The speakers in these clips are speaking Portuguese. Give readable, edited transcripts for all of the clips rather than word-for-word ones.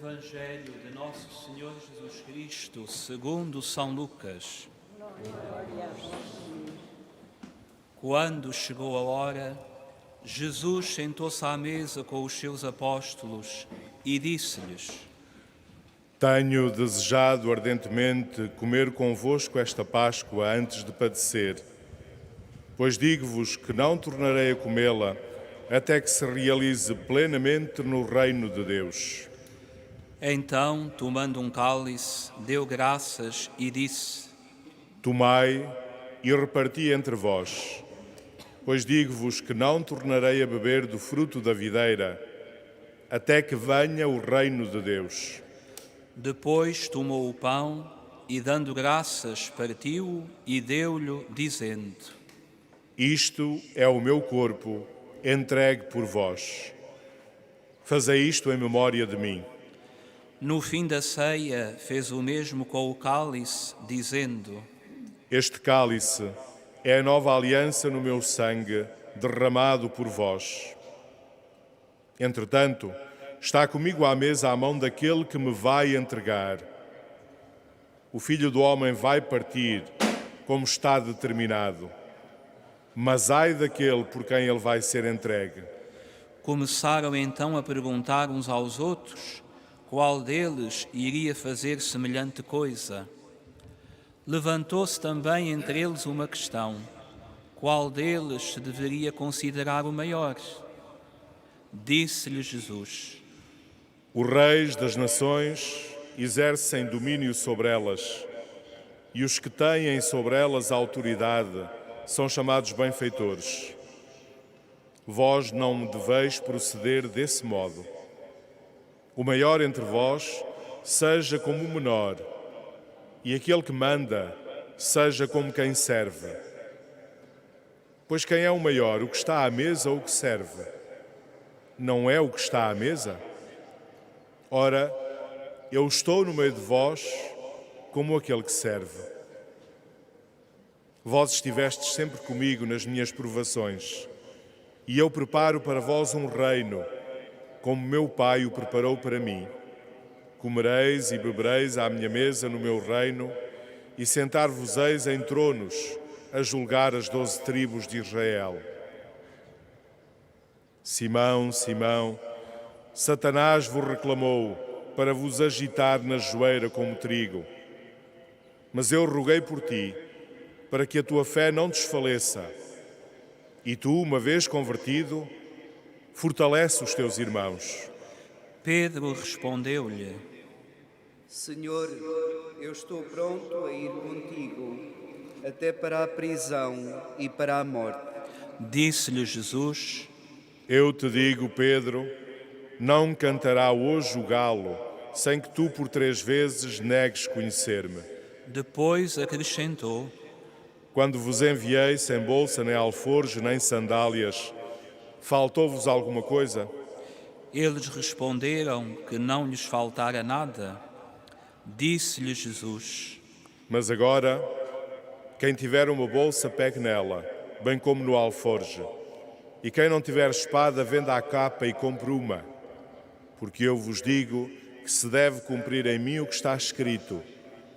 Evangelho de Nosso Senhor Jesus Cristo, segundo São Lucas. Quando chegou a hora, Jesus sentou-se à mesa com os seus apóstolos e disse-lhes: Tenho desejado ardentemente comer convosco esta Páscoa antes de padecer, pois digo-vos que não tornarei a comê-la até que se realize plenamente no reino de Deus. Então, tomando um cálice, deu graças e disse: Tomai e reparti entre vós, pois digo-vos que não tornarei a beber do fruto da videira até que venha o reino de Deus. Depois tomou o pão e, dando graças, partiu-o e deu-lhe, dizendo: Isto é o meu corpo, entregue por vós. Fazei isto em memória de mim. No fim da ceia, fez o mesmo com o cálice, dizendo: Este cálice é a nova aliança no meu sangue, derramado por vós. Entretanto, está comigo à mesa à mão daquele que me vai entregar. O Filho do Homem vai partir, como está determinado. Mas ai daquele por quem ele vai ser entregue. Começaram então a perguntar uns aos outros qual deles iria fazer semelhante coisa. Levantou-se também entre eles uma questão: qual deles se deveria considerar o maior? Disse-lhe Jesus: Os reis das nações exercem domínio sobre elas, e os que têm sobre elas autoridade são chamados benfeitores. Vós não deveis proceder desse modo. O maior entre vós seja como o menor, e aquele que manda seja como quem serve. Pois quem é o maior, o que está à mesa ou o que serve? Não é o que está à mesa? Ora, eu estou no meio de vós como aquele que serve. Vós estivestes sempre comigo nas minhas provações, e eu preparo para vós um reino, como meu Pai o preparou para mim. Comereis e bebereis à minha mesa no meu reino, e sentar-vos-eis em tronos a julgar as 12 tribos de Israel. Simão, Simão, Satanás vos reclamou para vos agitar na joeira como trigo. Mas eu roguei por ti, para que a tua fé não desfaleça. E tu, uma vez convertido, fortalece os teus irmãos. Pedro respondeu-lhe: Senhor, eu estou pronto a ir contigo, até para a prisão e para a morte. Disse-lhe Jesus: Eu te digo, Pedro, não cantará hoje o galo, sem que tu por 3 vezes negues conhecer-me. Depois acrescentou: Quando vos enviei sem bolsa, nem alforje, nem sandálias, faltou-vos alguma coisa? Eles responderam que não lhes faltara nada. Disse-lhe Jesus: Mas agora, quem tiver uma bolsa, pegue nela, bem como no alforje. E quem não tiver espada, venda a capa e compre uma. Porque eu vos digo que se deve cumprir em mim o que está escrito: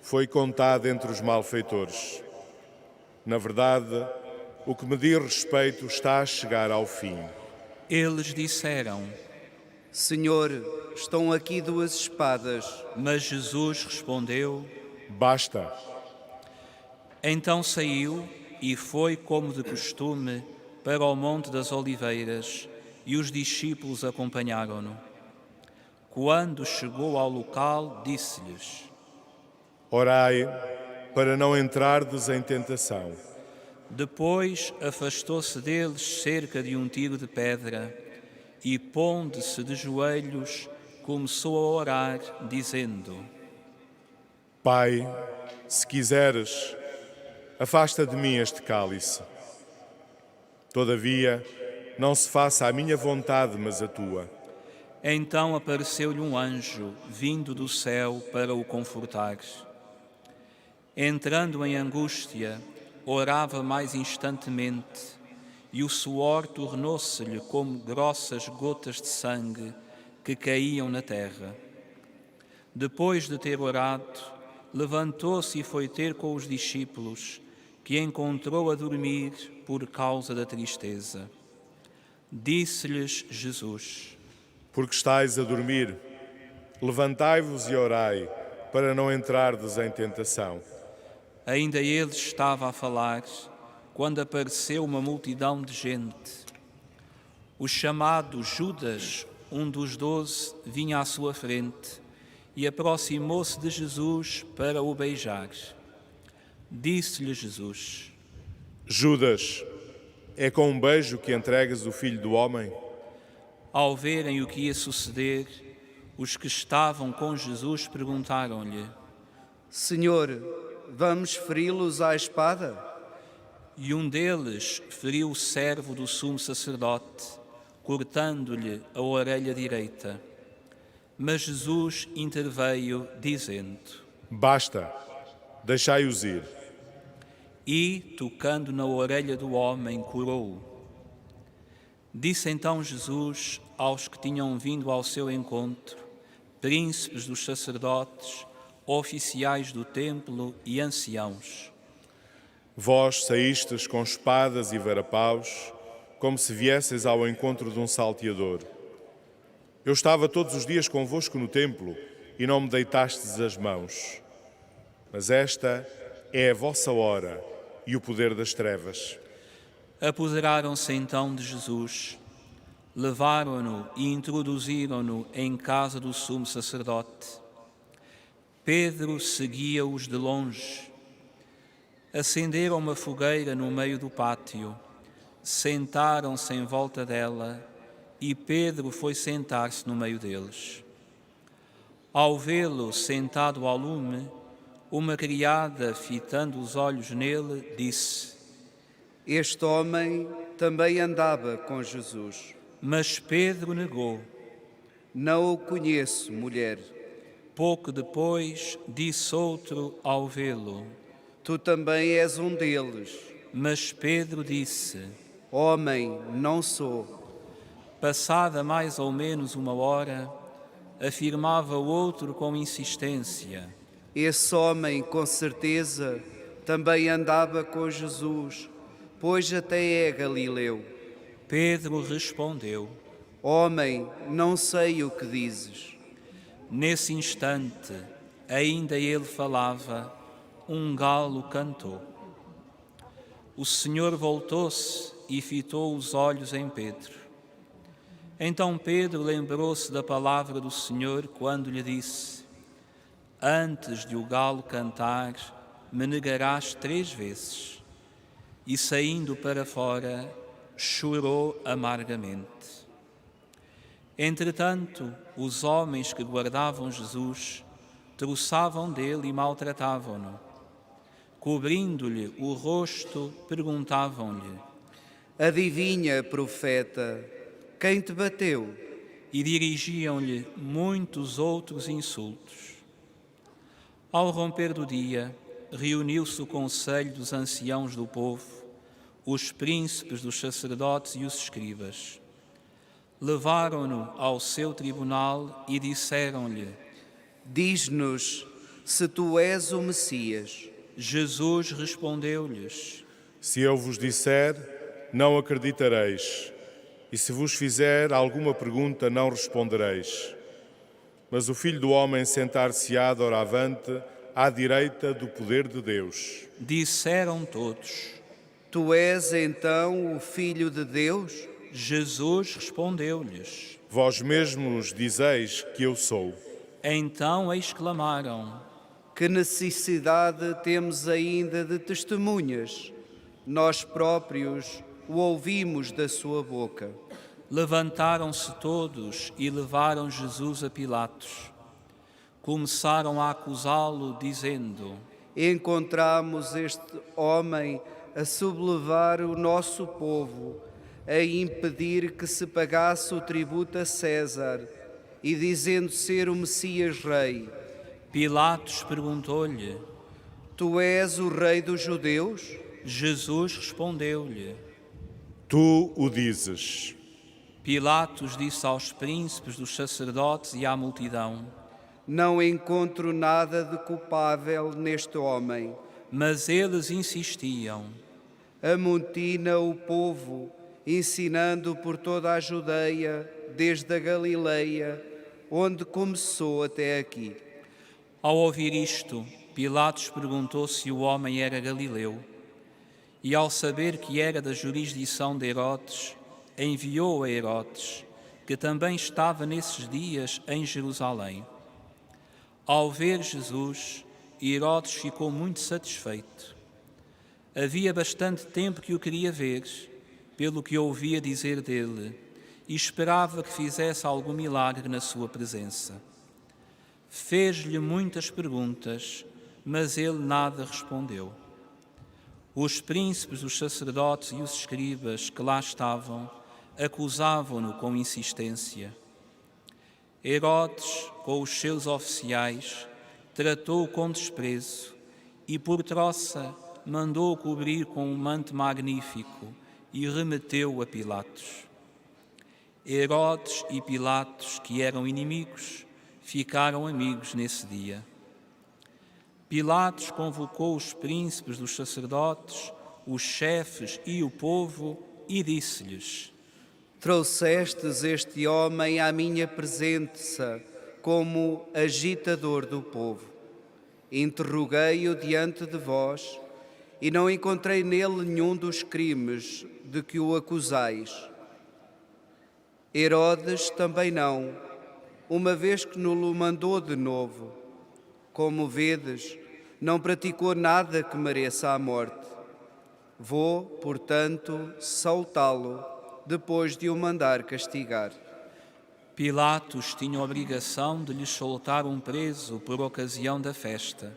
foi contado entre os malfeitores. Na verdade, o que me diz respeito está a chegar ao fim. Eles disseram: Senhor, estão aqui 2 espadas. Mas Jesus respondeu: Basta. Então saiu e foi, como de costume, para o Monte das Oliveiras, e os discípulos acompanharam-no. Quando chegou ao local, disse-lhes: Orai para não entrardes em tentação. Depois afastou-se deles cerca de um tiro de pedra e, pondo-se de joelhos, começou a orar, dizendo: Pai, se quiseres, afasta de mim este cálice. Todavia, não se faça a minha vontade, mas a tua. Então apareceu-lhe um anjo, vindo do céu para o confortar. Entrando em angústia, orava mais instantemente, e o suor tornou-se-lhe como grossas gotas de sangue que caíam na terra. Depois de ter orado, levantou-se e foi ter com os discípulos, que encontrou a dormir por causa da tristeza. Disse-lhes Jesus: Porque estáis a dormir? Levantai-vos e orai, para não entrardes em tentação. Ainda ele estava a falar, quando apareceu uma multidão de gente. O chamado Judas, um dos 12, vinha à sua frente e aproximou-se de Jesus para o beijar. Disse-lhe Jesus: Judas, é com um beijo que entregas o Filho do Homem? Ao verem o que ia suceder, os que estavam com Jesus perguntaram-lhe: Senhor, vamos feri-los à espada? E um deles feriu o servo do sumo sacerdote, cortando-lhe a orelha direita. Mas Jesus interveio, dizendo: Basta, deixai-os ir. E, tocando na orelha do homem, curou-o. Disse então Jesus aos que tinham vindo ao seu encontro, príncipes dos sacerdotes, oficiais do templo e anciãos: Vós saístes com espadas e varapaus, como se viesseis ao encontro de um salteador. Eu estava todos os dias convosco no templo e não me deitastes as mãos. Mas esta é a vossa hora e o poder das trevas. Apoderaram-se então de Jesus, levaram-no e introduziram-no em casa do sumo sacerdote. Pedro seguia-os de longe. Acenderam uma fogueira no meio do pátio, sentaram-se em volta dela e Pedro foi sentar-se no meio deles. Ao vê-lo sentado ao lume, uma criada, fitando os olhos nele, disse: Este homem também andava com Jesus. Mas Pedro negou. Não o conheço, mulher. Pouco depois, disse outro ao vê-lo. Tu também és um deles. Mas Pedro disse: Homem, não sou. Passada mais ou menos uma hora, afirmava o outro com insistência: Esse homem, com certeza, também andava com Jesus, pois até é galileu. Pedro respondeu. Homem, não sei o que dizes. Nesse instante, ainda ele falava, um galo cantou. O Senhor voltou-se e fitou os olhos em Pedro. Então Pedro lembrou-se da palavra do Senhor quando lhe disse: Antes de o galo cantar, me negarás 3 vezes. E saindo para fora, chorou amargamente. Entretanto, os homens que guardavam Jesus troçavam dele e maltratavam-no. Cobrindo-lhe o rosto, perguntavam-lhe: Adivinha, profeta, quem te bateu? E dirigiam-lhe muitos outros insultos. Ao romper do dia, reuniu-se o conselho dos anciãos do povo, os príncipes dos sacerdotes e os escribas. Levaram-no ao seu tribunal e disseram-lhe: Diz-nos se tu és o Messias. Jesus respondeu-lhes: Se eu vos disser, não acreditareis. E se vos fizer alguma pergunta, não respondereis. Mas o Filho do Homem sentar-se-á doravante à direita do poder de Deus. Disseram todos. Tu és então o Filho de Deus? Jesus respondeu-lhes. Vós mesmos dizeis que eu sou. Então exclamaram: Que necessidade temos ainda de testemunhas? Nós próprios o ouvimos da sua boca. Levantaram-se todos e levaram Jesus a Pilatos. Começaram a acusá-lo, dizendo: Encontramos este homem a sublevar o nosso povo, a impedir que se pagasse o tributo a César e dizendo ser o Messias Rei. Pilatos perguntou-lhe: Tu és o Rei dos Judeus? Jesus respondeu-lhe. Tu o dizes. Pilatos disse aos príncipes dos sacerdotes e à multidão: Não encontro nada de culpável neste homem. Mas eles insistiam. Amotina o povo, ensinando por toda a Judeia, desde a Galileia, onde começou até aqui. Ao ouvir isto, Pilatos perguntou se o homem era galileu. E ao saber que era da jurisdição de Herodes, enviou a Herodes, que também estava nesses dias em Jerusalém. Ao ver Jesus, Herodes ficou muito satisfeito. Havia bastante tempo que o queria ver, pelo que ouvia dizer dele, e esperava que fizesse algum milagre na sua presença. Fez-lhe muitas perguntas, mas ele nada respondeu. Os príncipes, os sacerdotes e os escribas que lá estavam acusavam-no com insistência. Herodes, com os seus oficiais, tratou-o com desprezo e, por troça, mandou-o cobrir com um manto magnífico e remeteu-o a Pilatos. Herodes e Pilatos, que eram inimigos, ficaram amigos nesse dia. Pilatos convocou os príncipes dos sacerdotes, os chefes e o povo e disse-lhes: Trouxestes este homem à minha presença como agitador do povo. Interroguei-o diante de vós e não encontrei nele nenhum dos crimes de que o acusais. Herodes também não, uma vez que nos mandou de novo. Como vedes, não praticou nada que mereça a morte. Vou, portanto, soltá-lo depois de o mandar castigar. Pilatos tinha a obrigação de lhes soltar um preso por ocasião da festa.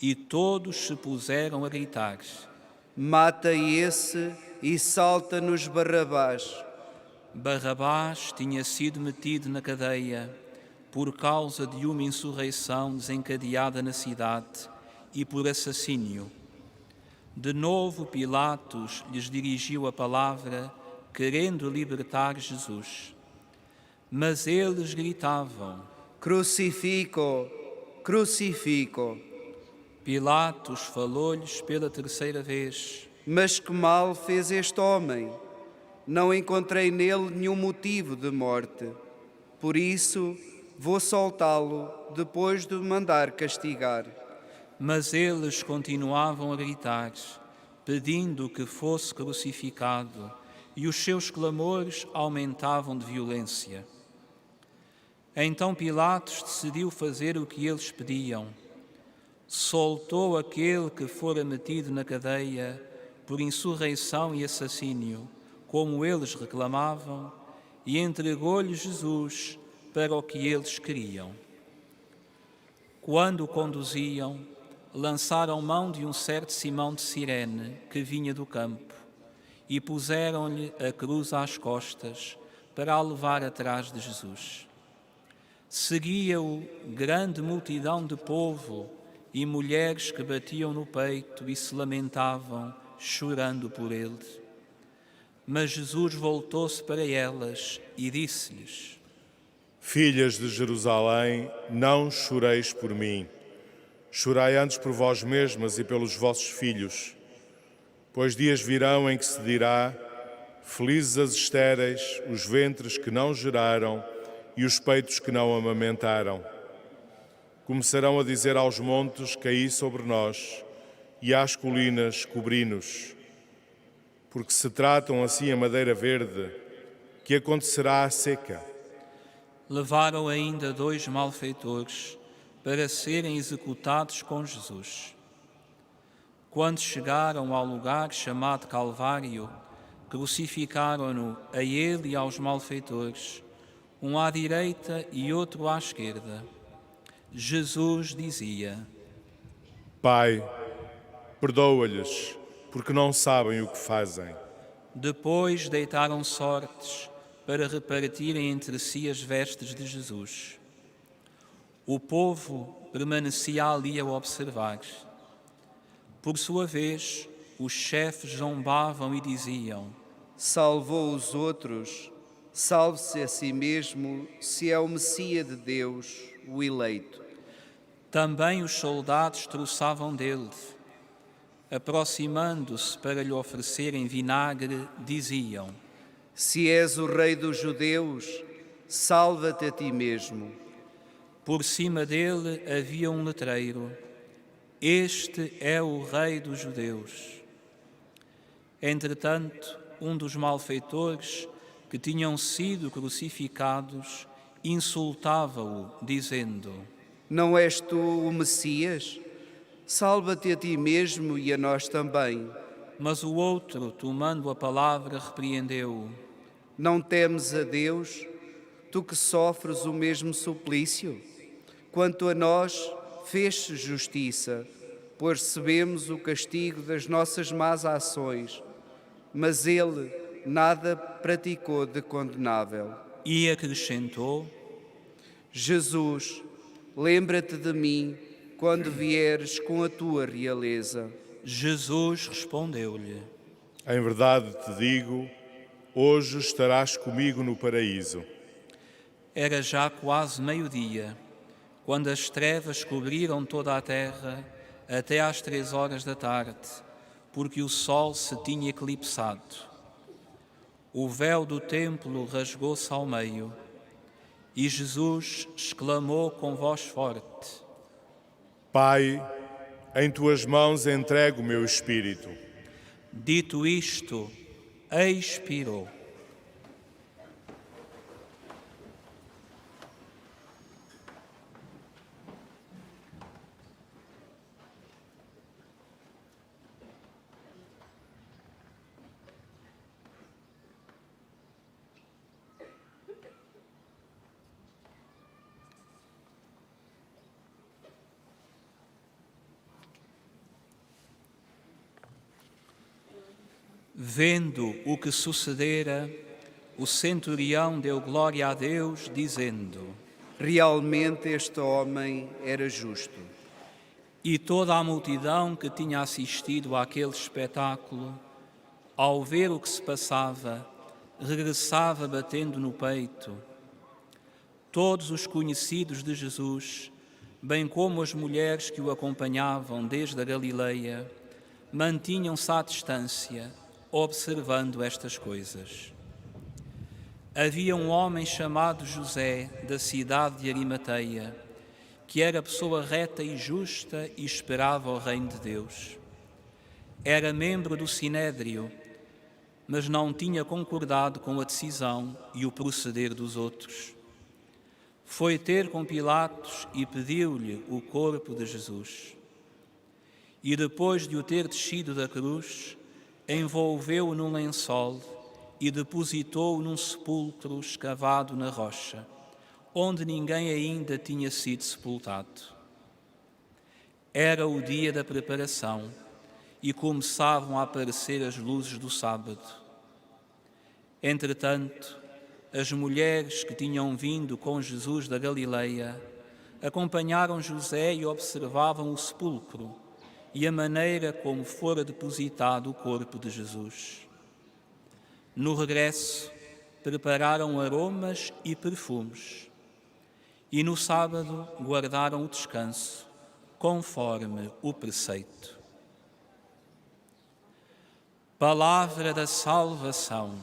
E todos se puseram a gritar: Mata esse e salta-nos Barrabás. Barrabás tinha sido metido na cadeia por causa de uma insurreição desencadeada na cidade e por assassínio. De novo Pilatos lhes dirigiu a palavra, querendo libertar Jesus. Mas eles gritavam: Crucifico, crucifico. Pilatos falou-lhes pela terceira vez: Mas que mal fez este homem? Não encontrei nele nenhum motivo de morte. Por isso, vou soltá-lo depois de o mandar castigar. Mas eles continuavam a gritar, pedindo que fosse crucificado, e os seus clamores aumentavam de violência. Então Pilatos decidiu fazer o que eles pediam. Soltou aquele que fora metido na cadeia por insurreição e assassínio, como eles reclamavam, e entregou-lhe Jesus para o que eles queriam. Quando o conduziam, lançaram mão de um certo Simão de Cirene, que vinha do campo, e puseram-lhe a cruz às costas para a levar atrás de Jesus. Seguia-o grande multidão de povo e mulheres que batiam no peito e se lamentavam, chorando por ele. Mas Jesus voltou-se para elas e disse-lhes: Filhas de Jerusalém, não choreis por mim. Chorai antes por vós mesmas e pelos vossos filhos. Pois dias virão em que se dirá: felizes as estéreis, os ventres que não geraram e os peitos que não amamentaram. Começarão a dizer aos montes: caí sobre nós, e às colinas: cobri-nos. Porque se tratam assim a madeira verde, que acontecerá à seca? Levaram ainda 2 malfeitores para serem executados com Jesus. Quando chegaram ao lugar chamado Calvário, crucificaram-no a ele e aos malfeitores, um à direita e outro à esquerda. Jesus dizia: Pai, perdoa-lhes, porque não sabem o que fazem. Depois deitaram sortes para repartirem entre si as vestes de Jesus. O povo permanecia ali a observar. Por sua vez, os chefes zombavam e diziam: Salvou os outros, salve-se a si mesmo, se é o Messias de Deus, o eleito. Também os soldados troçavam dele. Aproximando-se para lhe oferecerem vinagre, diziam: Se és o rei dos judeus, salva-te a ti mesmo. Por cima dele havia um letreiro: Este é o rei dos judeus. Entretanto, um dos malfeitores que tinham sido crucificados insultava-o, dizendo: Não és tu o Messias? Salva-te a ti mesmo e a nós também. Mas o outro, tomando a palavra, repreendeu-o: Não temes a Deus, tu que sofres o mesmo suplício? Quanto a nós, fez-se justiça, pois recebemos o castigo das nossas más ações, mas ele nada praticou de condenável. E acrescentou: Jesus, lembra-te de mim quando vieres com a tua realeza. Jesus respondeu-lhe: Em verdade te digo, hoje estarás comigo no paraíso. Era já quase meio-dia, quando as trevas cobriram toda a terra até às 3 horas da tarde, porque o sol se tinha eclipsado. O véu do templo rasgou-se ao meio e Jesus exclamou com voz forte: Pai, em tuas mãos entrego o meu espírito. Dito isto, expirou. Vendo o que sucedera, o centurião deu glória a Deus, dizendo: Realmente este homem era justo. E toda a multidão que tinha assistido àquele espetáculo, ao ver o que se passava, regressava batendo no peito. Todos os conhecidos de Jesus, bem como as mulheres que o acompanhavam desde a Galileia, mantinham-se à distância, observando estas coisas. Havia um homem chamado José, da cidade de Arimateia, que era pessoa reta e justa e esperava o reino de Deus. Era membro do Sinédrio, mas não tinha concordado com a decisão e o proceder dos outros. Foi ter com Pilatos e pediu-lhe o corpo de Jesus. E depois de o ter descido da cruz, envolveu-o num lençol e depositou-o num sepulcro escavado na rocha, onde ninguém ainda tinha sido sepultado. Era o dia da preparação e começavam a aparecer as luzes do sábado. Entretanto, as mulheres que tinham vindo com Jesus da Galileia acompanharam José e observavam o sepulcro e a maneira como fora depositado o corpo de Jesus. No regresso, prepararam aromas e perfumes, e no sábado guardaram o descanso, conforme o preceito. Palavra da salvação.